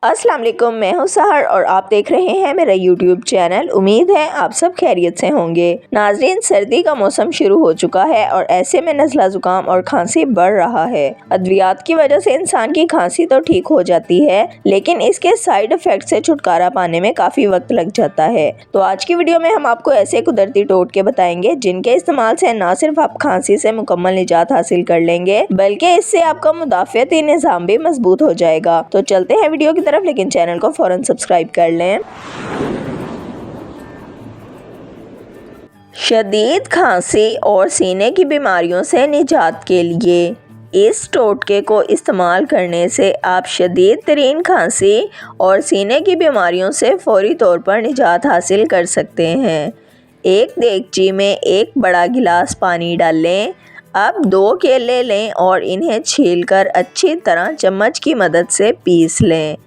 अस्सलाम वालेकुम, मैं हूं सहर और आप देख रहे हैं मेरा यूट्यूब चैनल। उम्मीद है आप सब खैरियत से होंगे। नाज़रीन, सर्दी का मौसम शुरू हो चुका है और ऐसे में नज़ला ज़ुकाम और खांसी बढ़ रहा है। अद्वियात की वजह से इंसान की खांसी तो ठीक हो जाती है, लेकिन इसके साइड इफ़ेक्ट से छुटकारा पाने में काफ़ी वक्त लग जाता है। तो आज की वीडियो में हम आपको ऐसे कुदरती टोटके बताएंगे जिनके इस्तेमाल से न सिर्फ आप खांसी से मुकम्मल निजात हासिल कर लेंगे, बल्कि इससे आपका मुदाफ़ियती निज़ाम भी मजबूत हो जाएगा। तो चलते हैं वीडियो की तरफ, लेकिन चैनल को फौरन सब्सक्राइब कर लें। शदीद खांसी और सीने की बीमारियों से निजात के लिए इस टोटके को इस्तेमाल करने से आप शदीद तरीन खांसी और सीने की बीमारियों से फौरी तौर पर निजात हासिल कर सकते हैं। एक देगची में एक बड़ा गिलास पानी डाल लें। अब 2 केले लें और इन्हें छीलकर अच्छी तरह चम्मच की मदद से पीस लें।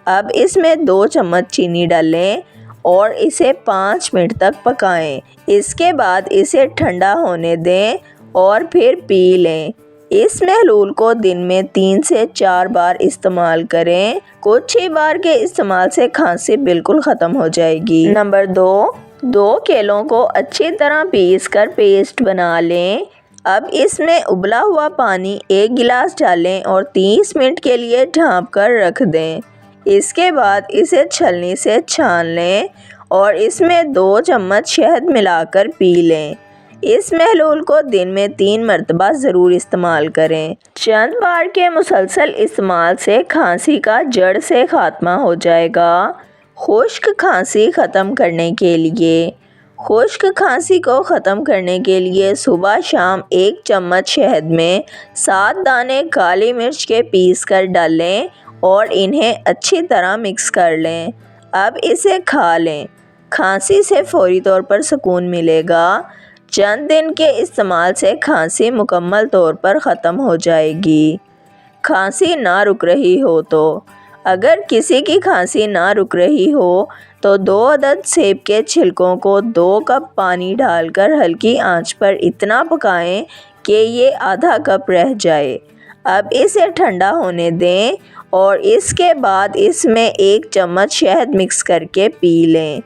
अब इसमें 2 चम्मच चीनी डालें और इसे 5 मिनट तक पकाएं। इसके बाद इसे ठंडा होने दें और फिर पी लें। इस महलूल को दिन में 3 से 4 बार इस्तेमाल करें। कुछ ही बार के इस्तेमाल से खांसी बिल्कुल ख़त्म हो जाएगी। नंबर 2 केलों को अच्छी तरह पीस कर पेस्ट बना लें। अब इसमें उबला हुआ पानी 1 गिलास डालें और 30 मिनट के लिए ढाँप कर रख दें। इसके बाद इसे छलनी से छान लें और इसमें 2 चम्मच शहद मिलाकर पी लें। इस महलूल को दिन में 3 मरतबा ज़रूर इस्तेमाल करें। चंद बार के मुसलसल इस्तेमाल से खांसी का जड़ से ख़ात्मा हो जाएगा। खुश्क खांसी ख़त्म करने के लिए खुश्क खांसी को ख़त्म करने के लिए सुबह शाम 1 चम्मच शहद में 7 दाने काली मिर्च के पीस कर डालें और इन्हें अच्छी तरह मिक्स कर लें। अब इसे खा लें। खांसी से फौरी तौर पर सुकून मिलेगा। चंद दिन के इस्तेमाल से खांसी मुकम्मल तौर पर ख़त्म हो जाएगी। खांसी ना रुक रही हो तो अगर किसी की खांसी ना रुक रही हो तो 2 अदद सेब के छिलकों को 2 कप पानी डालकर हल्की आंच पर इतना पकाएं कि ये आधा कप रह जाए। अब इसे ठंडा होने दें और इसके बाद इसमें 1 चम्मच शहद मिक्स करके पी लें।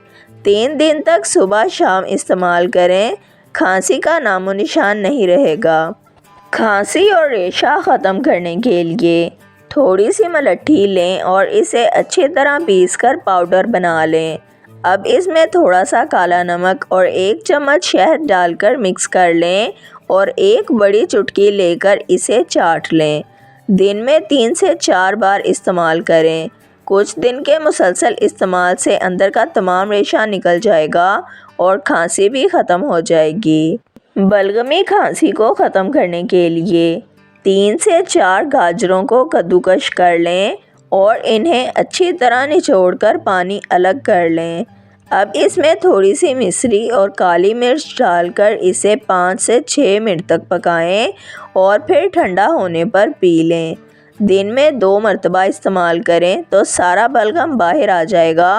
3 दिन तक सुबह शाम इस्तेमाल करें। खांसी का नामो निशान नहीं रहेगा। खांसी और रेशा ख़त्म करने के लिए थोड़ी सी मलट्ठी लें और इसे अच्छी तरह पीसकर पाउडर बना लें। अब इसमें थोड़ा सा काला नमक और 1 चम्मच शहद डालकर मिक्स कर लें और 1 बड़ी चुटकी लेकर इसे चाट लें। दिन में 3 से 4 बार इस्तेमाल करें। कुछ दिन के मुसलसल इस्तेमाल से अंदर का तमाम रेशा निकल जाएगा और खांसी भी ख़त्म हो जाएगी। बलगमी खांसी को ख़त्म करने के लिए 3 से 4 गाजरों को कद्दूकश कर लें और इन्हें अच्छी तरह निचोड़कर पानी अलग कर लें। अब इसमें थोड़ी सी मिश्री और काली मिर्च डालकर इसे 5 से 6 मिनट तक पकाएं और फिर ठंडा होने पर पी लें। दिन में 2 मरतबा इस्तेमाल करें तो सारा बलगम बाहर आ जाएगा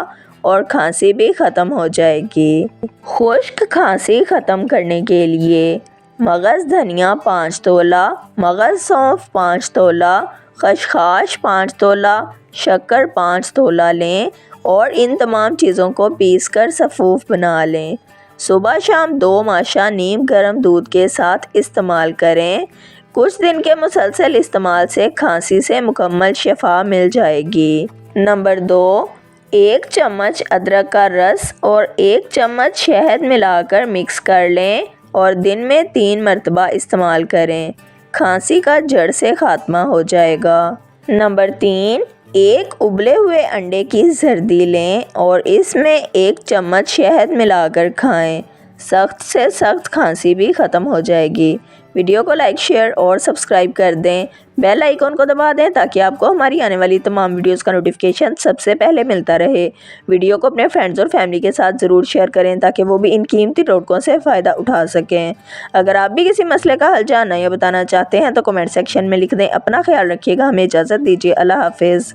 और खांसी भी ख़त्म हो जाएगी। खुश्क खांसी ख़त्म करने के लिए मगज़ धनिया 5 तोला, मगज़ सौंफ 5 तोला, खसखस 5 तोला, शक्कर 5 तोला लें और इन तमाम चीज़ों को पीसकर सफ़ूफ बना लें। सुबह शाम 2 माशा नीम गर्म दूध के साथ इस्तेमाल करें। कुछ दिन के मुसलसल इस्तेमाल से खांसी से मुकम्मल शिफा मिल जाएगी। नंबर 2 1 चम्मच अदरक का रस और 1 चम्मच शहद मिलाकर मिक्स कर लें और दिन में 3 मरतबा इस्तेमाल करें। खांसी का जड़ से ख़ात्मा हो जाएगा। नंबर 3 1 उबले हुए अंडे की जर्दी लें और इसमें 1 चम्मच शहद मिलाकर खाएं। सख्त से सख्त खांसी भी ख़त्म हो जाएगी। वीडियो को लाइक, शेयर और सब्सक्राइब कर दें। बेल आइकॉन को दबा दें ताकि आपको हमारी आने वाली तमाम वीडियोस का नोटिफिकेशन सबसे पहले मिलता रहे। वीडियो को अपने फ्रेंड्स और फैमिली के साथ ज़रूर शेयर करें ताकि वो भी इन कीमती टोटकों से फ़ायदा उठा सकें। अगर आप भी किसी मसले का हल जानना या बताना चाहते हैं तो कमेंट सेक्शन में लिख दें। अपना ख्याल रखिएगा। हमें इजाज़त दीजिए। अल्लाह हाफिज़।